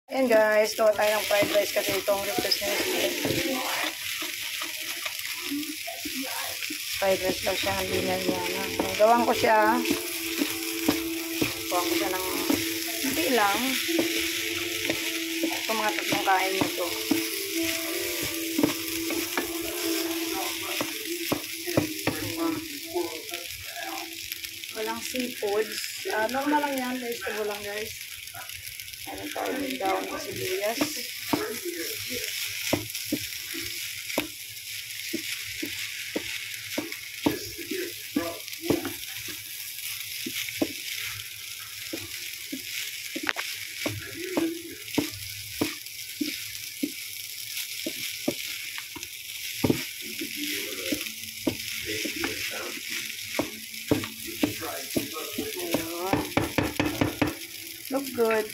Ayan guys, gawa tayo ng fried rice kasi itong request nila. Fried rice daw siya, hindi niya na. Gawin ko siya. Gawin ko siya ng hindi lang. Ito mga tatlong kain nyo to. Walang seafoods. Normal lang yan. Vegetable lang guys. Ayan tayo din daw ng sibuyas. Look good.